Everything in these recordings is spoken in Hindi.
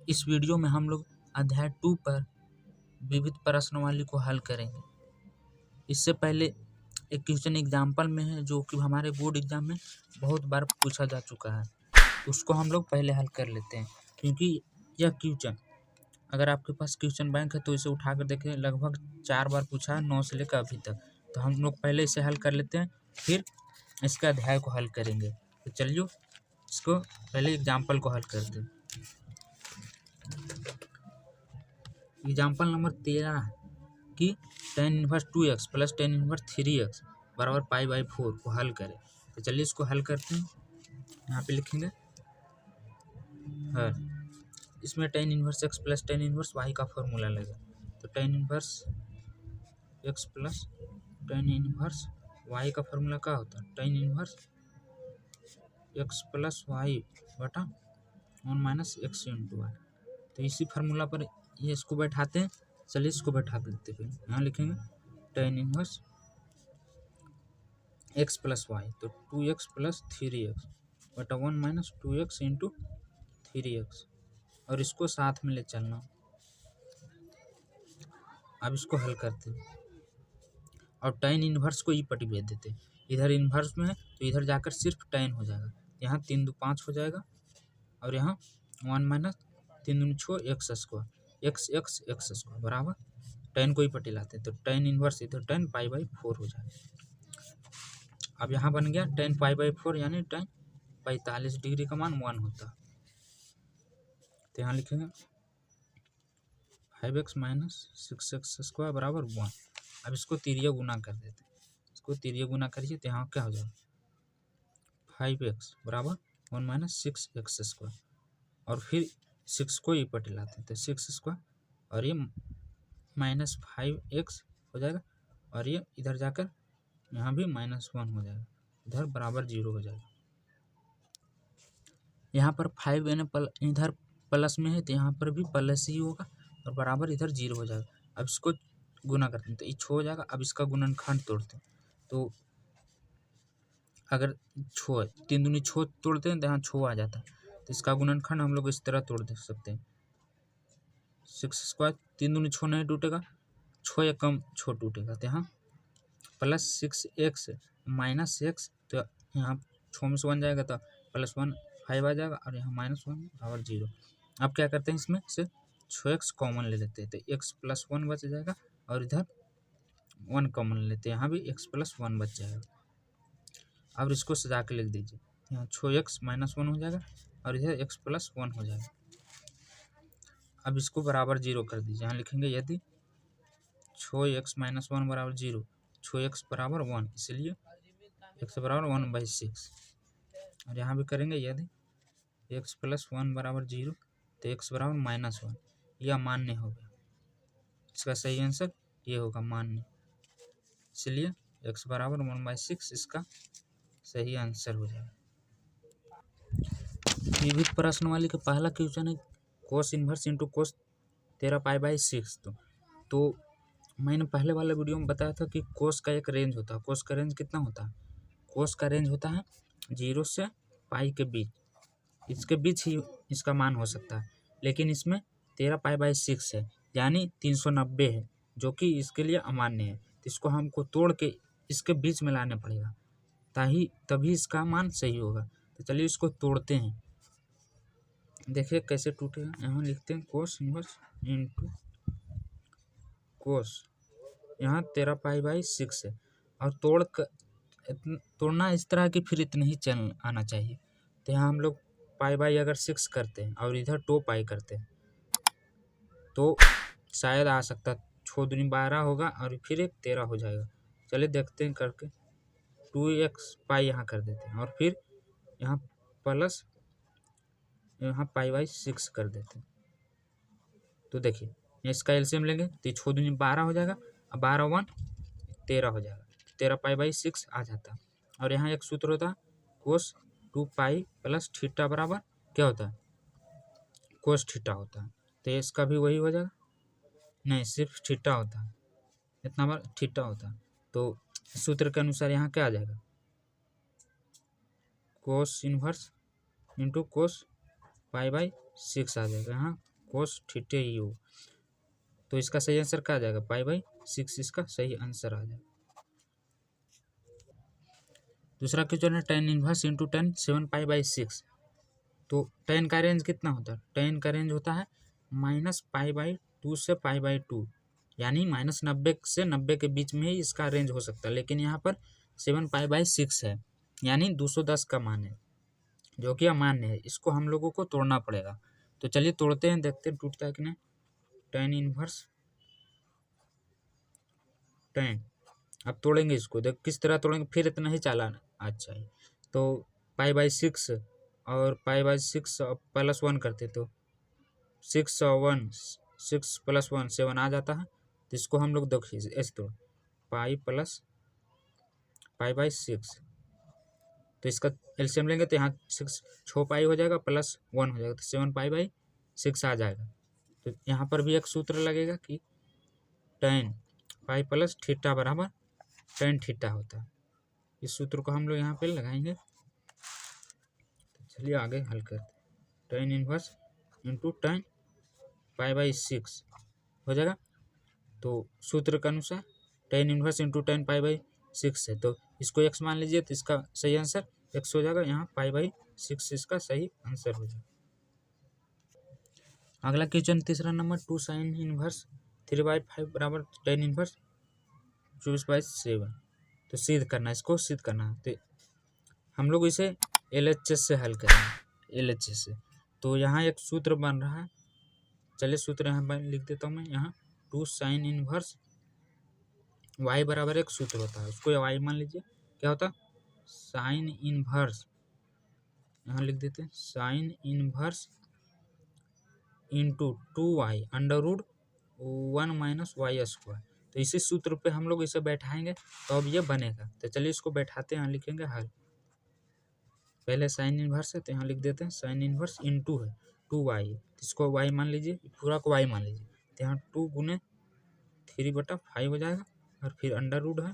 इस वीडियो में हम लोग अध्याय 2 पर विविध प्रश्नावली को हल करेंगे। इससे पहले एक क्वेश्चन एग्जाम्पल में है जो कि हमारे बोर्ड एग्जाम में बहुत बार पूछा जा चुका है, उसको हम लोग पहले हल कर लेते हैं। क्योंकि यह क्वेश्चन अगर आपके पास क्वेश्चन बैंक है तो इसे उठा कर देखें, लगभग 4 बार पूछा है 9 से लेकर अभी तक। तो हम लोग पहले इसे हल कर लेते हैं, फिर इसके अध्याय को हल करेंगे। तो चलिए इसको पहले एग्जाम्पल को हल करते हैं। एग्जाम्पल नंबर 13 है कि tan inverse 2x plus tan inverse 3x बराबर π/4 को हल करें। तो चलिए इसको हल करते हैं। यहाँ पे लिखेंगे हल। इसमें tan inverse x plus tan inverse y का फॉर्मूला लगेगा। तो tan inverse x plus tan inverse y का फॉर्मूला क्या होता है? tan inverse x plus y बटा 1 माइनस x इंटू वाई। तो इसी फार्मूला पर ये इसको बैठाते हैं। चलिए इसको बैठा देते हैं। यहाँ लिखेंगे tan inverse x plus y, तो 2x प्लस 3x बटा 1 माइनस 2x इंटू 3x, और इसको साथ में ले चलना। अब इसको हल करते हैं और tan इनवर्स को ई पटी भेज देते हैं। इधर इनवर्स में है तो इधर जाकर सिर्फ tan हो जाएगा। यहाँ 3 2 5 हो जाएगा और यहाँ 1 माइनस 3 दूनी 6 x स्क्वायर x स्क्वायर बराबर tan को ही पटी लाते हैं। तो tan इनवर्स इधर tan π/4 हो जाएगा। अब यहाँ बन गया tan π/4 यानी tan 45 डिग्री का मान 1 होता है। तो यहाँ लिखेंगे 5x माइनस 6x स्क्वायर बराबर 1। अब इसको तिरिया गुना कर देते हैं। इसको तिरिया गुना करिए तो यहाँ क्या हो जाएगा 5x बराबर 1 माइनस 6x स्क्वायर, और फिर 6 को ये पटी लाते हैं। तो 6 स्क्वायर और ये माइनस 5x हो जाएगा, और ये इधर जाकर यहाँ भी -1 हो जाएगा, इधर बराबर 0 हो जाएगा। यहाँ पर 5 यानी इधर प्लस में है तो यहाँ पर भी प्लस ही होगा और बराबर इधर 0 हो जाएगा। अब इसको गुना करते हैं तो ये 6 हो जाएगा। अब इसका गुणनखंड तोड़ते हैं, तो अगर 6 3 दूनी 6 तोड़ते हैं तो यहाँ 6 आ जाता है। तो इसका गुणनखंड हम लोग इस तरह तोड़ दे सकते हैं। 6 स्क्वायर 3 दूनी 6 नहीं टूटेगा, 6 या कम 6 टूटेगा। तो यहाँ प्लस 6x माइनस x, तो यहाँ 6 में से 1 जाएगा तो प्लस 1 5 आ जाएगा, और यहाँ -1 बराबर 0। अब क्या करते हैं, इसमें से 6x कॉमन ले लेते हैं तो x प्लस 1 बच जाएगा, और इधर 1 कॉमन ले लेते हैं, यहाँ भी x प्लस 1 बच जाएगा। अब इसको सजा के लिख दीजिए, यहाँ 6x माइनस 1 हो जाएगा और इधर x प्लस 1 हो जाएगा। अब इसको बराबर 0 कर दीजिए। यहाँ लिखेंगे यदि 6x माइनस 1 बराबर 0, 6x बराबर 1, इसलिए x बराबर 1/6। और यहाँ भी करेंगे यदि x प्लस 1 बराबर 0 तो x बराबर -1, यह मान्य हो गया। इसका सही आंसर ये होगा मान्य, इसलिए x बराबर 1/6 इसका सही आंसर हो जाएगा। विविध प्रश्नावली का पहला क्वेश्चन है कोस इनवर्स इंटू कोस 13π/6। तो मैंने पहले वाले वीडियो में बताया था कि कोस का एक रेंज होता है। कोस का रेंज कितना होता है? कोस का रेंज होता है 0 से पाई के बीच, इसके बीच ही इसका मान हो सकता है। लेकिन इसमें 13π/6 है यानी 390 है, जो कि इसके लिए अमान्य है। तो इसको हमको तोड़ के इसके बीच में लाना पड़ेगा, तभी इसका मान सही होगा। तो चलिए इसको तोड़ते हैं, देखिए कैसे टूटेगा। यहाँ लिखते हैं कोस इनवर्स इंटू कोस, यहाँ 13π/6 है, और तोड़ना इस तरह की फिर इतने ही चल आना चाहिए। तो यहाँ हम लोग अगर 6 करते हैं और इधर 2π करते हैं तो शायद आ सकता, 6 दूनी 12 होगा और फिर एक 13 हो जाएगा। चलिए देखते हैं करके, 2x पाई यहाँ कर देते हैं और फिर यहाँ प्लस यहाँ π/6 कर देते हैं। तो देखिए इसका एलसीएम लेंगे तो 6 दूनी 12 हो जाएगा, और 12 1 13 हो जाएगा, 13π/6 आ जाता है। और यहाँ एक सूत्र होता है कोस 2π प्लस थीटा बराबर क्या होता है? कोस थीटा होता है। तो इसका भी वही हो जाएगा, नहीं सिर्फ थीटा होता है, इतना बार थीटा होता है। तो सूत्र के अनुसार यहाँ क्या आ जाएगा, कोस इनवर्स इंटू कोस π/6 आ जाएगा। यहाँ कोस थीटा यू। तो इसका सही आंसर क्या आ जाएगा, पाई/6 इसका सही आंसर आ जाएगा। दूसरा क्वेश्चन है tan इनवर्स इंटू tan 7π/6। तो tan का रेंज कितना होता है, tan का रेंज होता है -π/2 से π/2, यानी -90 से 90 के बीच में ही इसका रेंज हो सकता है। लेकिन यहाँ पर 7π/6 है, यानी 210 का मान है, जो कि अमान्य है। इसको हम लोगों को तोड़ना पड़ेगा। तो चलिए तोड़ते हैं, देखते हैं टूटता है कि नहीं। tan इनवर्स tan, अब तोड़ेंगे इसको, देख किस तरह तोड़ेंगे, फिर इतना ही चालान। अच्छा है, तो π/6 और π/6 +1 करते तो 6 और 1, 6 + 1 7 आ जाता है। तो इसको हम लोग देखिए ऐसे तोड़, पाई प्लस π/6, तो इसका एलसीएम लेंगे तो यहाँ 6 पाई हो जाएगा प्लस 1 हो जाएगा, तो 7π/6 आ जाएगा। तो यहाँ पर भी एक सूत्र लगेगा कि tan पाई प्लस थीटा बराबर tan थीटा होता है। इस सूत्र को हम लोग यहाँ पे लगाएंगे। तो चलिए आगे हल करते हैं। tan इनवर्स इंटू tan π/6 हो जाएगा। तो सूत्र के अनुसार tan इनवर्स इंटू tan π/6 है, तो इसको x मान लीजिए, तो इसका सही आंसर x हो जाएगा। यहाँ π/6 इसका सही आंसर हो जाएगा। अगला क्वेश्चन तीसरा नंबर 2 sin इनवर्स 3/5 बराबर tan इनवर्स 24/7। तो सिद्ध करना है, इसको सिद्ध करना है। तो हम लोग इसे LHS से हल करेंगे, LHS से। तो यहाँ एक सूत्र बन रहा है, चलिए सूत्र यहाँ पर लिख देता हूँ मैं। यहाँ 2 sin इनवर्स y बराबर एक सूत्र होता है, उसको y मान लीजिए। क्या होता है, साइन इनवर्स, यहाँ लिख देते हैं sine inverse into 2y √1 - y²। तो इसी सूत्र पे हम लोग इसे बैठाएंगे तो अब ये बनेगा। तो चलिए इसको बैठाते हैं, यहाँ लिखेंगे हल। पहले साइन इनवर्स है तो यहाँ लिख देते हैं साइन इनवर्स इंटू है 2y, इसको y मान लीजिए, पूरा को y मान लीजिए। तो यहाँ 2 × 3/5 हो जाएगा, और फिर √ है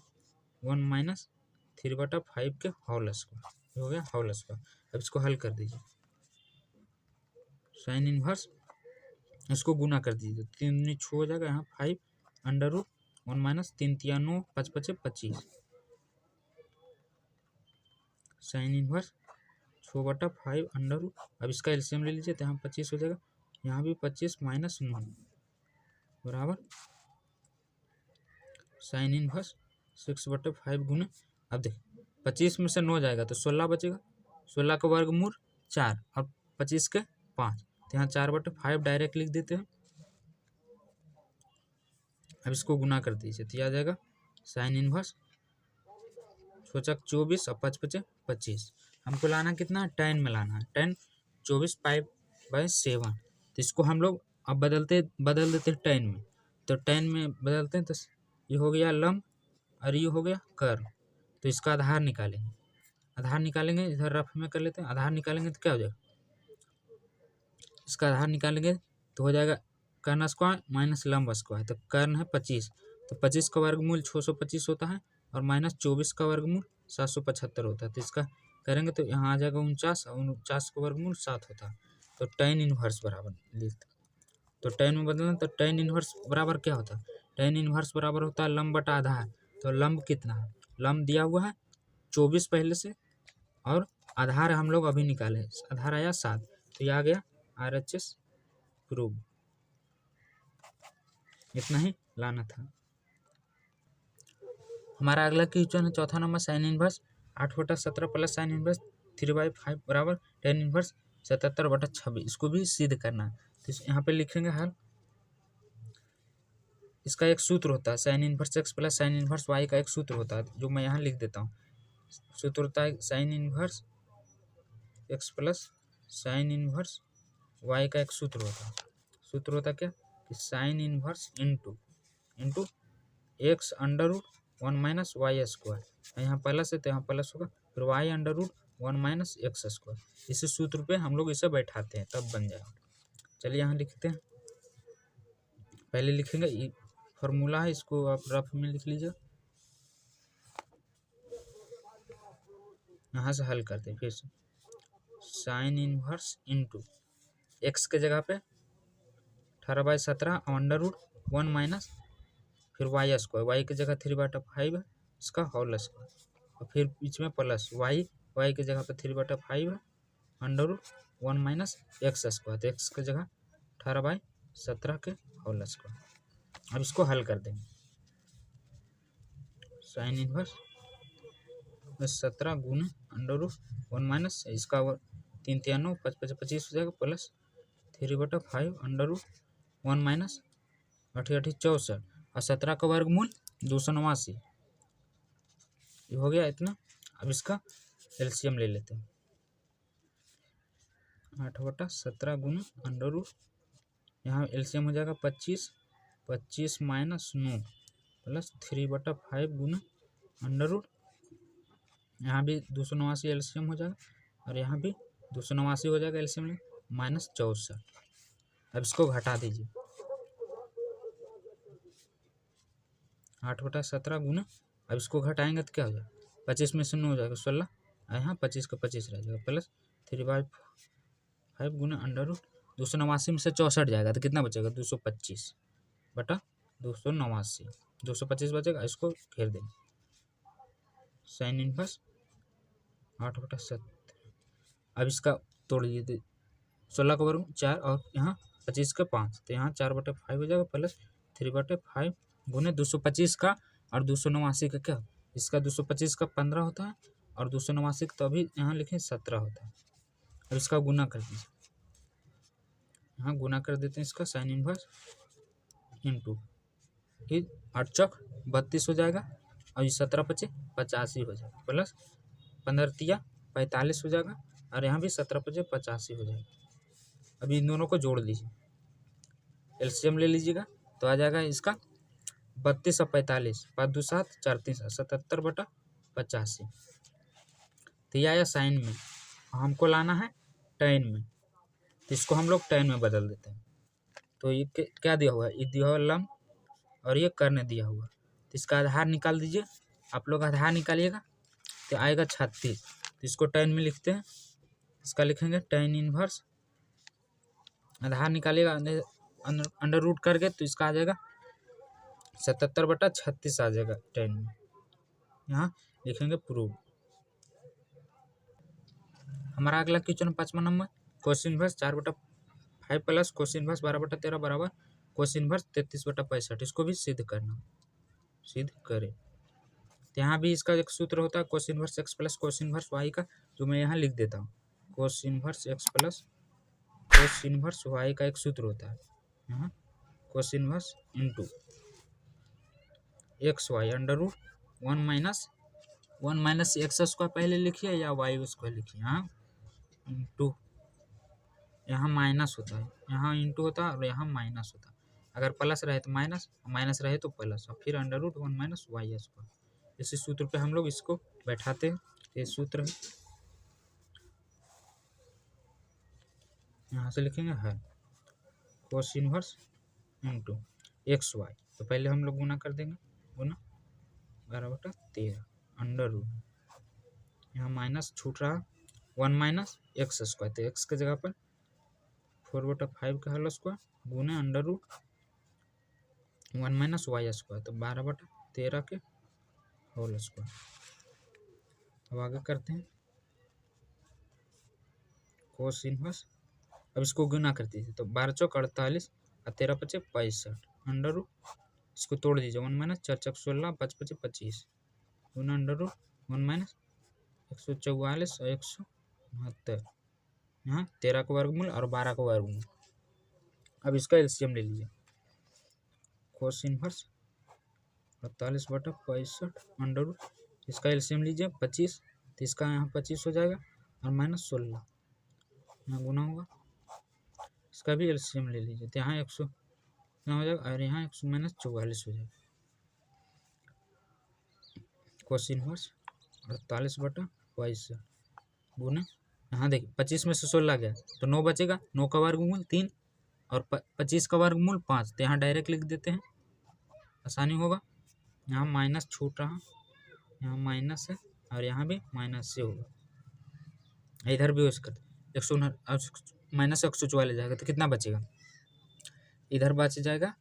1 - 3/5 के होल स्क्वायर हो गया, होल स्क्वायर। अब इसको हल कर दीजिए, साइन इनवर्स इसको गुना कर दीजिए, 3 × 6 हो जाएगा, यहाँ 5 √1 - 3 × 3 = 9, 5 × 5 = 25। साइन इनवर्स 6/5 अब इसका एलसीएम ले लीजिए, तो यहाँ 25 हो जाएगा, यहाँ भी 25 - 9 बराबर साइन इनवर्स 6/5 गुना। अब देखिए 25 में से 9 जाएगा तो 16 बचेगा, 16 का वर्गमूल 4 और 25 के 5, तो यहाँ 4/5 डायरेक्ट लिख देते हैं। अब इसको गुना कर दीजिए, तो आ जाएगा साइन इनवर्स 24 और 5 × 5 = 25। हमको लाना कितना है, tan में लाना है, tan 24π/7। तो इसको हम लोग अब बदल देते हैं tan में। तो tan में बदलते हैं, तो ये हो गया लंब और ये हो गया कर्व। तो इसका आधार निकालेंगे, इधर रफ में कर लेते हैं। आधार निकालेंगे तो क्या हो जाएगा, इसका आधार निकालेंगे तो हो जाएगा कर्ण स्क्वायर माइनस लंब स्क्वायर। तो कर्ण है 25, तो 25 का वर्गमूल 625 होता है, और -24 का वर्गमूल 775 होता है। तो इसका करेंगे तो यहाँ आ जाएगा 49, और 49 का वर्गमूल 7 होता है। तो tan इनवर्स बराबर लिखते, तो tan में बदलना, तो tan इनवर्स बराबर क्या होता है, tan इनवर्स बराबर होता है लंब बटा आधार। तो लंब कितना है, लंब दिया हुआ है 24 पहले से, और आधार हम लोग अभी निकाले, आधार आया 7, तो ये आ गया RHS प्रूव। इतना ही लाना था। हमारा अगला क्वेश्चन है चौथा number sine inverse 8/17 plus sine inverse 3/5 बराबर tan इनवर्स 77/26। इसको भी सिद्ध करना है। तो यहाँ पे लिखेंगे हल। इसका एक सूत्र होता है sine inverse x plus sine inverse y का एक सूत्र होता है, जो मैं यहाँ लिख देता हूँ। सूत्र होता है sine inverse x plus sine inverse y का एक सूत्र होता है। सूत्र होता है क्या, कि sign inverse into x √1 - y²। यहाँ प्लस है तो यहाँ प्लस होगा, फिर y √1 - x²। इसी सूत्र पे हम लोग इसे बैठाते हैं, तब बन जाएगा। चलिए यहाँ लिखते हैं, पहले लिखेंगे ये फॉर्मूला है, इसको आप रफ में लिख लीजिए। यहाँ से हल करते हैं, फिर से साइन इनवर्स इंटू एक्स के जगह पे 18/17 अंडर रूट 1 माइनस फिर वाई स्क्वायर, वाई की जगह 3/5 है इसका होल स्क्वायर, और फिर बीच में प्लस वाई, वाई की जगह पर 3/5 है under root 1 minus x square, तो एक्स की जगह 18/17 के होल स्क्वायर। अब इसको हल कर देंगे, साइन इनवर्स 17 गुना अंडर रूट 1 माइनस इसका 3 3 9 5 5 25 हो जाएगा प्लस 3/5 अंडर रूट 1 माइनस 8 8 64 और 17 का वर्गमूल 289, ये हो गया इतना। अब इसका एलसीएम ले लेते हैं, 8/17 गुना अंडर रूट, यहाँ एलसीएम हो जाएगा 25, 25 माइनस 9 प्लस 3/5 गुना अंडर रूट, यहाँ भी 289 एलसीएम हो जाएगा और यहाँ भी 289 हो जाएगा एलसीएम में माइनस 64। अब इसको घटा दीजिए, 8/17 गुना, अब इसको घटाएंगे तो क्या हो जाएगा, 25 में से 9 हो जाएगा 16, और यहाँ 25 का 25 रह जाएगा प्लस 3/5 गुना अंडर रूट 289 में से 64 जाएगा तो कितना बचेगा 225/289, 225 बचेगा, इसको घेर देंगे, साइन इनवर्स 8/17। अब इसका तोड़ लीजिए, 16 का वर्ग 4 और यहाँ 25 का 5, तो यहाँ 4/5 हो जाएगा प्लस 3/5 गुने 225 का और 289 का, क्या इसका 225 का 15 होता है और 289 का तो अभी यहाँ लिखें 17 होता है। अब इसका गुना कर दीजिए, यहाँ गुना कर देते हैं इसका, साइन इनवर्स इंटू ये 8 चौक 32 हो जाएगा और ये 17 पचे 85 हो जाएगा प्लस 15 तिया 45 हो जाएगा और यहाँ भी 17 पचे 85 हो जाएगा। अभी इन दोनों को जोड़ लीजिए, एलसीएम ले लीजिएगा तो आ जाएगा इसका 32 और 45, 5 2 7 4 3 77/85, तो यह आया साइन में, हमको लाना है टैन में, तो इसको हम लोग टैन में बदल देते हैं। तो ये क्या दिया हुआ है, ये दिया हुआ लम और ये कर्ण दिया हुआ, तो इसका आधार निकाल दीजिए, आप लोग आधार निकालिएगा तो आएगा 36, तो इसको टैन में लिखते हैं, इसका लिखेंगे टैन इनवर्स, आधार निकालिएगा अंडर रूट करके तो इसका आ जाएगा 77/36 आ जाएगा टैन में, यहाँ लिखेंगे प्रूव। हमारा अगला क्वेश्चन 5वां number, cos inverse 4/5 plus cos inverse 12/13 बराबर कोस इनवर्स 33/65, इसको भी सिद्ध करना, सिद्ध करें। तो यहाँ भी इसका एक सूत्र होता है cos inverse x plus cos inverse y का, जो मैं यहाँ लिख देता हूँ, cos inverse x plus cos inverse y का एक सूत्र होता है, यहाँ cos inverse into x y under root 1 minus x square पहले लिखिए या वाई स्क्वायर लिखिए, यहाँ इंटू, यहाँ माइनस होता है, यहाँ इंटू होता है और यहाँ माइनस होता है, अगर प्लस रहे तो माइनस, माइनस रहे तो प्लस, और फिर under root 1 minus y square. इसी सूत्र पे हम लोग इसको बैठाते हैं, ये सूत्र है, यहाँ से लिखेंगे है cos inverse into x y, तो पहले हम लोग गुना कर देंगे, गुना 12/13 अंडर रूट, यहाँ माइनस छूट रहा 1 माइनस एक्स स्क्वायर, तो एक्स की जगह पर 4/5 का होल स्क्वायर गुना under root 1 minus y square, तो 12/13 के होल स्क्वायर। अब आगे करते हैं कोस इनवर्स, अब इसको गुना कर दीजिए, तो 12 चौक 48 और 13 पचे 65 अंडर रूट, इसको तोड़ दीजिए, 1 माइनस 4 चौक 16 5 पचे 25 गुना अंडर रूट 1 माइनस 144 और 169, यहाँ 13 का वर्गमूल और 12 का वर्गमूल। अब इसका एलसीएम ले लीजिए, कोस इनवर्स 48/65 अंडर रूट, इसका एलसीएम लीजिए 25, तो इसका यहाँ 25 हो जाएगा और माइनस 16 यहाँ गुना होगा, इसका भी एलसीएम ले लीजिए, तो यहाँ 100 हो जाएगा और यहाँ 100 माइनस 44 हो जाएगा, कोस इनवर्स 48/65 गुना, यहाँ देखिए 25 में से 16 गया तो 9 बचेगा, 9 का वर्गमूल 3 और 25 का वर्गमूल 5, तो यहाँ डायरेक्ट लिख देते हैं, आसानी होगा, यहाँ माइनस छूट रहा, यहाँ माइनस है और यहाँ भी माइनस से होगा, इधर भी उसका 100 माइनस 144 जाएगा, तो कितना बचेगा इधर बच जाएगा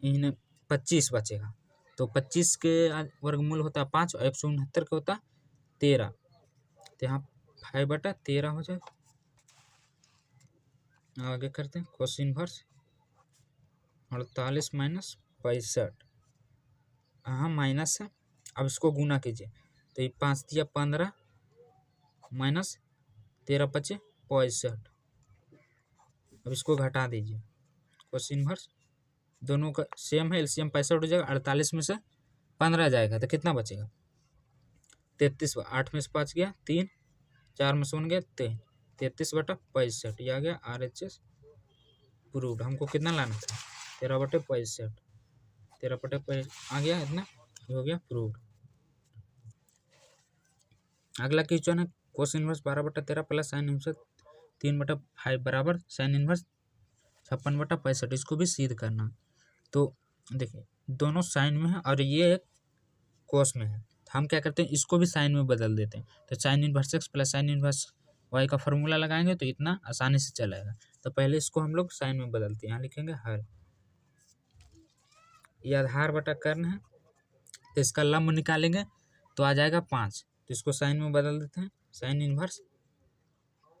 इन 25 बचेगा। तो 25 के वर्गमूल होता है 5 और 169 का होता है 13। तो यहाँ 5/13 हो जाएगा। आगे करते हैं कोस इनवर्स 48 माइनस 65। हाँ माइनस है। अब इसको गुना कीजिए तो ये 5 दिया 15 माइनस 13 पचे 65। अब इसको घटा दीजिए। कोस इनवर्स दोनों का सेम है, एलसीएम 65 हो जाएगा। 48 में से 15 जाएगा तो कितना बचेगा 33। 8 में से 5 गया 3, 4 में से 1 गया 3, 33/65। ये आ गया RHS प्रूव्ड। हमको कितना लाना था 13/65। 13/65 आ गया इतना, हो गया प्रूव्ड। अगला क्वेश्चन है cos inverse 12/13 plus sine inverse 3/5 बराबर साइन इनवर्स 56/65। इसको भी सिद्ध करना। तो देखिए दोनों साइन में है और ये एक कोस में है। हम क्या करते हैं इसको भी साइन में बदल देते हैं। तो sine inverse x plus sine inverse y का फॉर्मूला लगाएंगे तो इतना आसानी से चलेगा। तो पहले इसको हम लोग साइन में बदलते हैं। यहाँ लिखेंगे हर, ये आधार बटा कर्ण है तो इसका लंब निकालेंगे तो आ जाएगा 5। तो इसको साइन में बदल देते हैं। Sine inverse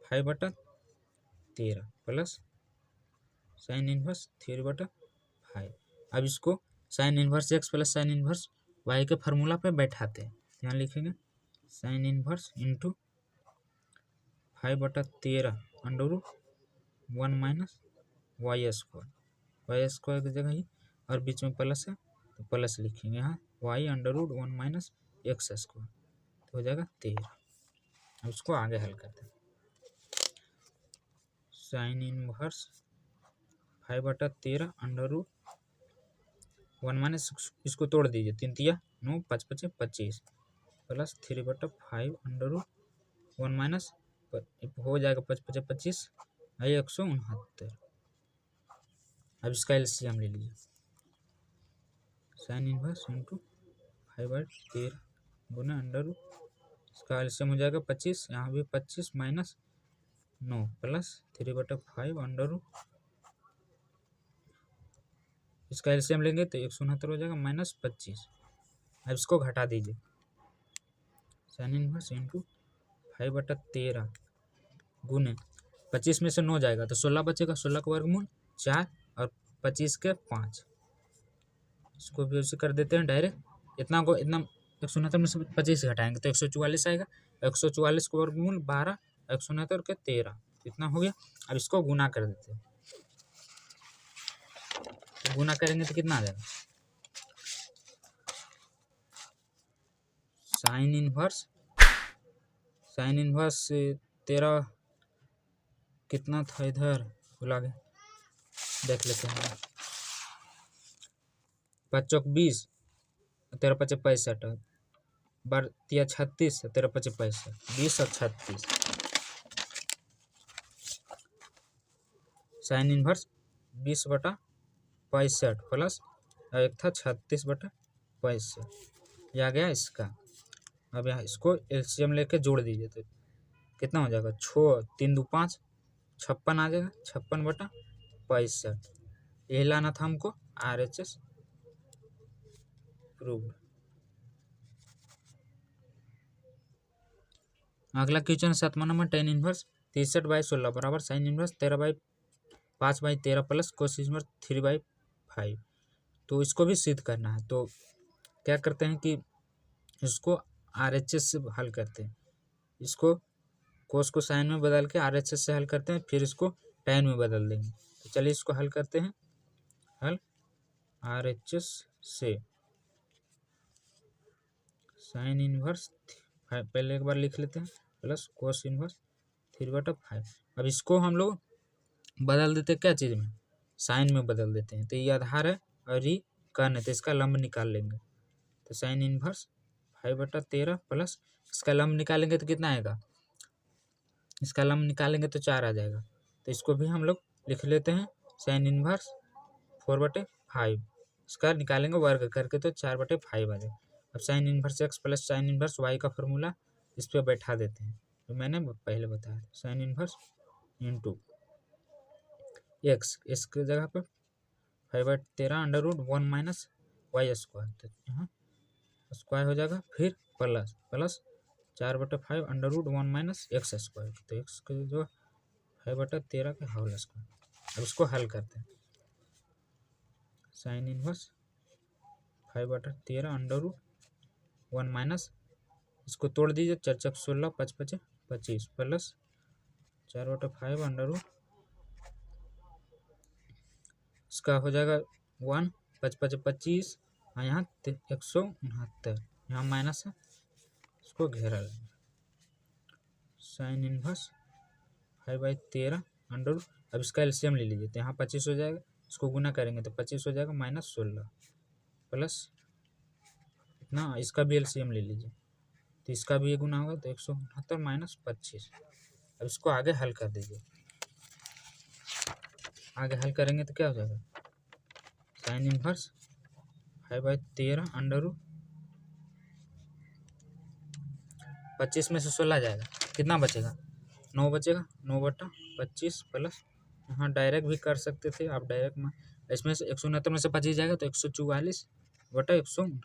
5/13 plus sine inverse 3/5। अब इसको sine inverse x plus sine inverse y के फार्मूला पे बैठाते हैं। यहाँ लिखेंगे sine inverse into 5/13 √1 minus y square की जगह ही, और बीच में प्लस है तो प्लस लिखेंगे यहाँ वाई √1 माइनस एक्स स्क्वायर। तो हो जाएगा 13। अब इसको आगे हल करते हैं। साइन इनवर्स 5/13 √1 माइनस, इसको तोड़ दीजिए 3 तिया 9, 5 5 25 प्लस 3/5 √1 माइनस हो जाएगा 5 5 25 169। अब इसका एलसीएम ले लीजिए। साइन इनवर्स इंटू 5/13 गुना √ इसका एलसीएम हो जाएगा 25। यहाँ भी 25 माइनस 9 प्लस 3/5 इसका एलसीएम लेंगे तो 169 हो जाएगा माइनस 25। अब इसको घटा दीजिए। साइन इनवर्स इंटू 5/13 गुने 25 में से 9 जाएगा तो 16 बचेगा। 16 का वर्गमूल 4 और 25 के 5। इसको भी उसे कर देते हैं डायरेक्ट। इतना को इतना 169 में से 25 घटाएंगे तो 144 आएगा। 144 को वर्गमूल 12, 169 के 13, इतना हो गया। अब इसको गुना कर देते हैं। तो गुना करेंगे तो कितना आ जाएगा साइन इनवर्स 13 कितना था इधर भुला गए, देख लेते हैं। 5 चौक 20, 13 5 65 बार 36, 13 5 65 20 और 36। साइन इनवर्स 20/65 प्लस एक था 36/65। यह आ गया इसका। अब यहाँ इसको एलसीएम लेके जोड़ दीजिए तो कितना हो जाएगा 6 3 2 5 56 आ जाएगा। 56/65 यही लाना था हमको। RHS proved. अगला क्वेश्चन 7वां नंबर tan इनवर्स 63/16 बराबर sine inverse 13/5/13 plus cos inverse 3/5। तो इसको भी सिद्ध करना है। तो क्या करते हैं कि इसको RHS से हल करते हैं। इसको कोस को साइन में बदल के RHS से हल करते हैं, फिर इसको tan में बदल देंगे। तो चलिए इसको हल करते हैं। हल RHS से साइन इनवर्स पहले एक बार लिख लेते हैं प्लस कोस इनवर्स 3/5। अब इसको हम लोग बदल देते हैं क्या चीज़ में, साइन में बदल देते हैं। तो ये आधार है और ये कर्ण है तो इसका लंब निकाल लेंगे। तो साइन इनवर्स 5/13 प्लस इसका लंब निकालेंगे तो कितना आएगा, इसका लंब निकालेंगे तो 4 आ जाएगा। तो इसको भी हम लोग लिख लेते हैं साइन इनवर्स 4/5। इसका निकालेंगे वर्ग करके तो 4/5 आ जाएगा। अब sine inverse x plus sine inverse y का फॉर्मूला इस पर बैठा देते हैं। तो मैंने पहले बताया साइन इनवर्स इंटू एक्स, इसकी जगह पर 5/13 under root 1 minus y square, तो यहाँ स्क्वायर हो जाएगा, फिर plus 4/5 under root 1 minus x square, तो एक्स का जो 5/13 का होल स्क्वायर। अब इसको हल करते हैं, sine inverse 5/13 under root 1 minus, इसको तोड़ दीजिए, 4 × 16 5 × 5 = 25 प्लस 4/5 अंडर रूट, इसका हो जाएगा 1 5 × 5 = 25, और यहाँ 169, यहाँ माइनस है, इसको घेरा लेंगे, साइन इनवर्स 5/13 अंडर रूट, अब इसका एलसीएम ले लीजिए, तो यहाँ 25 हो जाएगा, इसको गुना करेंगे तो 25 हो जाएगा -16 प्लस इतना, इसका भी एलसीएम ले लीजिए, तो इसका भी ये गुना होगा, तो 169 - 25। अब इसको आगे हल कर दीजिए, आगे हल करेंगे तो क्या हो जाएगा, साइन इनवर्स 5/13 अंडर रूट 25 में से 16 जाएगा, कितना बचेगा, 9 बचेगा, 9/25 प्लस, यहाँ डायरेक्ट भी कर सकते थे आप, डायरेक्ट में इसमें से 169 में से 25 जाएगा तो 144/169।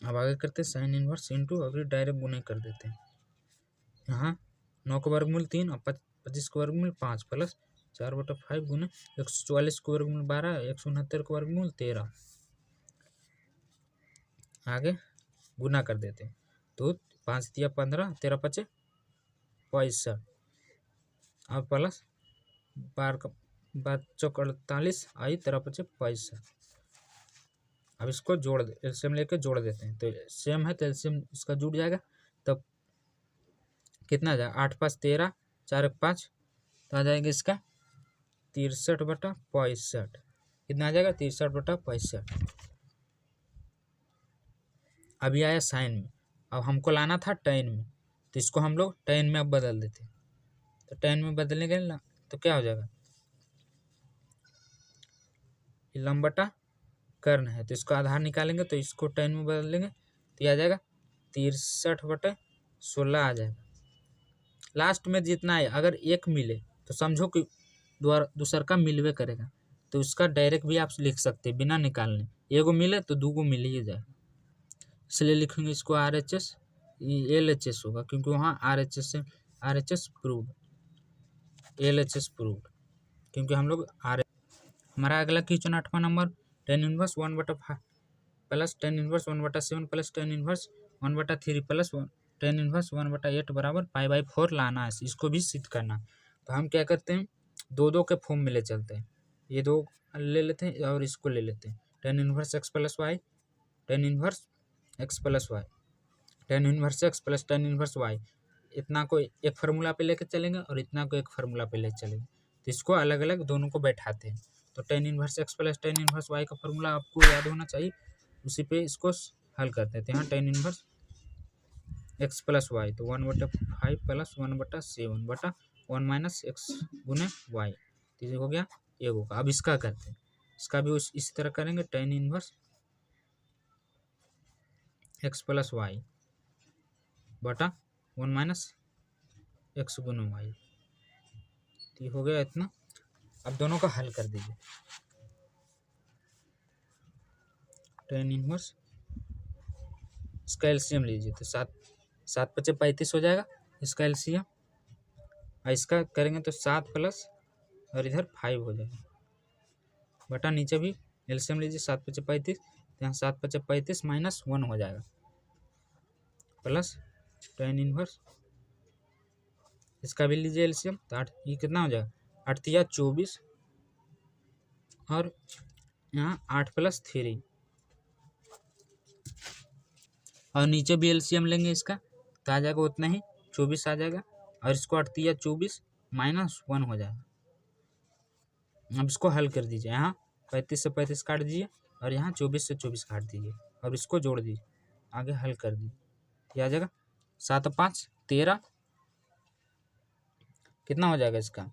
अब आगे करते हैं साइन इनवर्स इंटू, अभी डायरेक्ट गुना कर देते हैं, यहाँ 9 का वर्गमूल 3 और 25 का वर्गमूल 5 प्लस 4/5 गुना 144 का वर्गमूल 12, 169 का वर्गमूल 13, आगे गुना कर देते हैं, तो 5 × 15, 13 × 5 = 65, अब प्लस 12 × 5 = 48, आई 13 × 5 = 65। अब इसको जोड़ दे, एलसीएम लेके जोड़ देते हैं, तो सेम है तो एलसीएम इसका जुड़ जाएगा, तब कितना आ जाएगा, 8 × 5 = 13, 4 × 5 तो आ जाएगा इसका 63/65, कितना आ जाएगा 63/65। अभी आया साइन में, अब हमको लाना था टेन में, तो इसको हम लोग टेन में अब बदल देते हैं, तो टेन में बदलेंगे ना तो क्या हो जाएगा, लंब बटा कर्ण है, तो इसको आधार निकालेंगे, तो इसको टेन में बदल देंगे, तो आ जाएगा 63/16 आ जाएगा। लास्ट में जितना है, अगर एक मिले तो समझो कि दूसर का मिलवे करेगा, तो उसका डायरेक्ट भी आप लिख सकते हैं बिना निकालने, एगो मिले तो दूगो मिल ही जाए, इसलिए लिखेंगे इसको RHS, LHS होगा, क्योंकि वहाँ RHS प्रूव्ड, LHS प्रूव्ड, क्योंकि हम लोग हमारा अगला क्वेश्चन 8वां number, tan inverse 1/5 plus tan inverse 1/7 plus tan inverse 1/3 plus tan inverse 1/8 बराबर π/4 लाना है, इसको भी सिद्ध करना। तो हम क्या करते हैं, दो के फॉर्म में ले चलते हैं, ये दो ले लेते हैं और इसको ले लेते हैं, tan inverse x + y, tan inverse x + y, tan inverse x plus tan inverse y, इतना को एक फार्मूला पे लेकर चलेंगे और इतना को एक फार्मूला पे ले चलेंगे, तो इसको अलग अलग दोनों को बैठाते हैं, तो tan inverse x plus tan inverse y का फार्मूला आपको याद होना चाहिए, उसी पे इसको हल करते हैं। यहाँ tan इनवर्स x + y, तो 1/5 प्लस 1/7 बटा 1 माइनस x गुने y, तो ये हो गया एक होगा। अब इसका करते हैं, इसका भी इसी तरह करेंगे, tan इनवर्स x + y बटा 1 माइनस x गुना y, तो ये हो गया इतना। अब दोनों का हल कर दीजिए, tan इनवर्स इसका एलसीएम लीजिए, तो 7 × 5 = 35 हो जाएगा इसका एलसीएम, और इसका करेंगे तो 7 प्लस और इधर 5 हो जाएगा, बटा नीचे भी एलसीएम लीजिए, 7 × 5 = 35, यहाँ 7 × 5 = 35 माइनस 1 हो जाएगा, प्लस tan इनवर्स इसका भी लीजिए एलसीएम, तो 8, ये कितना हो जाएगा, 8 × 3 = 24, और यहाँ 8 + 3, और नीचे भी एलसीएम लेंगे इसका, तो आ जाएगा उतना ही 24 आ जाएगा, और इसको 8 × 3 = 24 माइनस 1 हो जाएगा। अब इसको हल कर दीजिए, यहाँ 35 से 35 काट दीजिए, और यहाँ 24 से 24 काट दीजिए, और इसको जोड़ दीजिए, आगे हल कर दीजिए, ये आ जाएगा 7 × 5 = 13, कितना हो जाएगा इसका,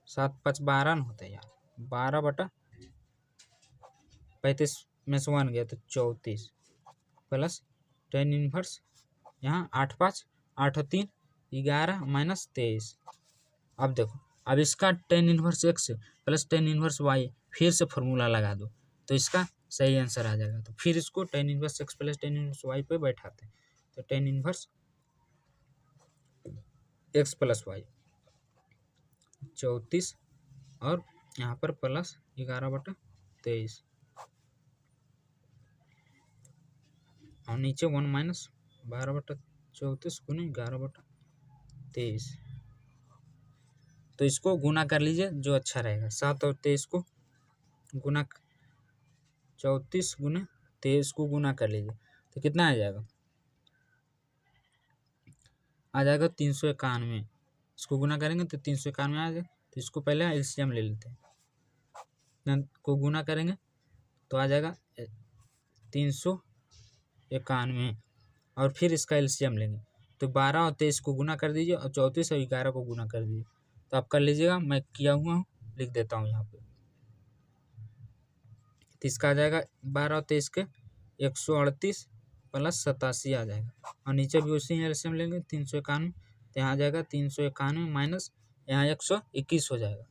7 × 5 = 12 न होता है यार, 12/35 में से 1 गया तो 34 प्लस tan इनवर्स, यहाँ 8 × 5 = 8 और 3 = 11 माइनस 23। अब देखो अब इसका tan inverse x plus tan inverse y फिर से फॉर्मूला लगा दो तो इसका सही आंसर आ जाएगा। तो फिर इसको tan inverse x plus tan inverse y पे बैठाते हैं। तो tan inverse x plus y 34 और यहाँ पर प्लस 11/23 और नीचे 1 माइनस 12/34 गुने 11/23। तो इसको गुना कर लीजिए जो अच्छा रहेगा। 7 और 23 को गुना 34 गुने 23 को गुना कर लीजिए तो कितना आ जाएगा? आ जाएगा 391। इसको गुना करेंगे तो 391 आ जाएगा। तो इसको पहले एलसीएम ले लेते हैं। को गुना करेंगे तो आ जाएगा 391 और फिर इसका एलसीएम लेंगे तो 12 और 23 को गुना कर दीजिए और 34 और 11 को गुना कर दीजिए। तो आप कर लीजिएगा, मैं किया हुआ हूँ, लिख देता हूँ यहाँ पे। तो इसका आ जाएगा 12 और 23 के 138 प्लस 87 आ जाएगा और नीचे भी उसी एलसीएम लेंगे 391। तो यहाँ आ जाएगा 391 माइनस यहाँ 121 हो जाएगा।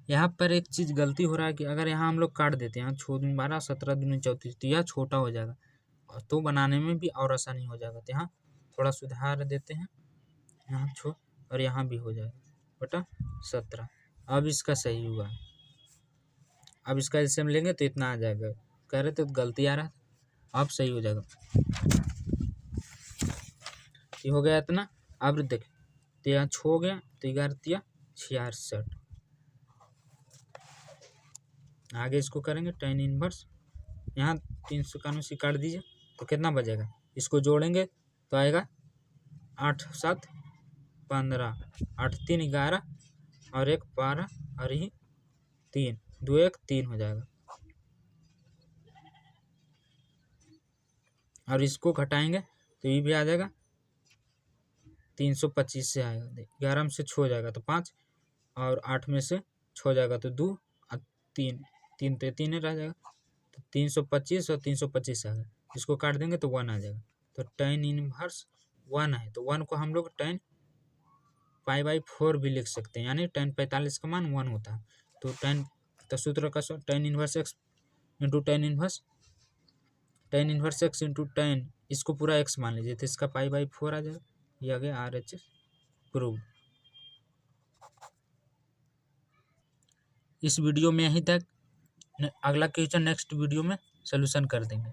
यहाँ पर एक चीज़ गलती हो रहा है कि अगर यहाँ हम लोग काट देते हैं, यहाँ 6 दूनी 12 17 दूनी 34 तो यह छोटा हो जाएगा और तो बनाने में भी और आसानी हो जाएगा। तो यहाँ थोड़ा सुधार देते हैं, यहाँ छो और यहाँ भी हो जाएगा बटा 17। अब इसका सही हुआ। अब इसका एलसीएम लेंगे तो इतना आ जाएगा। कह रहे थे तो गलती आ रहा था, अब सही हो जाएगा। ये हो गया इतना। अब देख तो यहाँ 6 हो गया तो 11 66। आगे इसको करेंगे टेन इनवर्स, यहाँ 391 से काट दीजिए तो कितना बचेगा? इसको जोड़ेंगे तो आएगा 8 7 15 8 3 11 और 1 12 और ये 3 2 1 3 हो जाएगा। और इसको घटाएंगे तो ये भी आ जाएगा 325 से आएगा। 11 में से 6 हो जाएगा तो 5 और 8 में से 6 हो जाएगा तो 2 और 3 3 तो 3 रह जाएगा। तो 325 और 325 आ गया। इसको काट देंगे तो 1 आ जाएगा। तो टेन इनवर्स 1 है तो 1 को हम लोग टेन π/4 भी लिख सकते हैं, यानी टेन 45 का मान 1 होता है। तो सूत्र का ten inverse x into ten inverse x into ten, इसको पूरा एक्स मान लीजिए तो इसका π/4 आ जाएगा। ये आ गया RHS प्रूव। इस वीडियो में यहीं तक। अगला क्वेश्चन नेक्स्ट वीडियो में सोल्यूशन कर देंगे।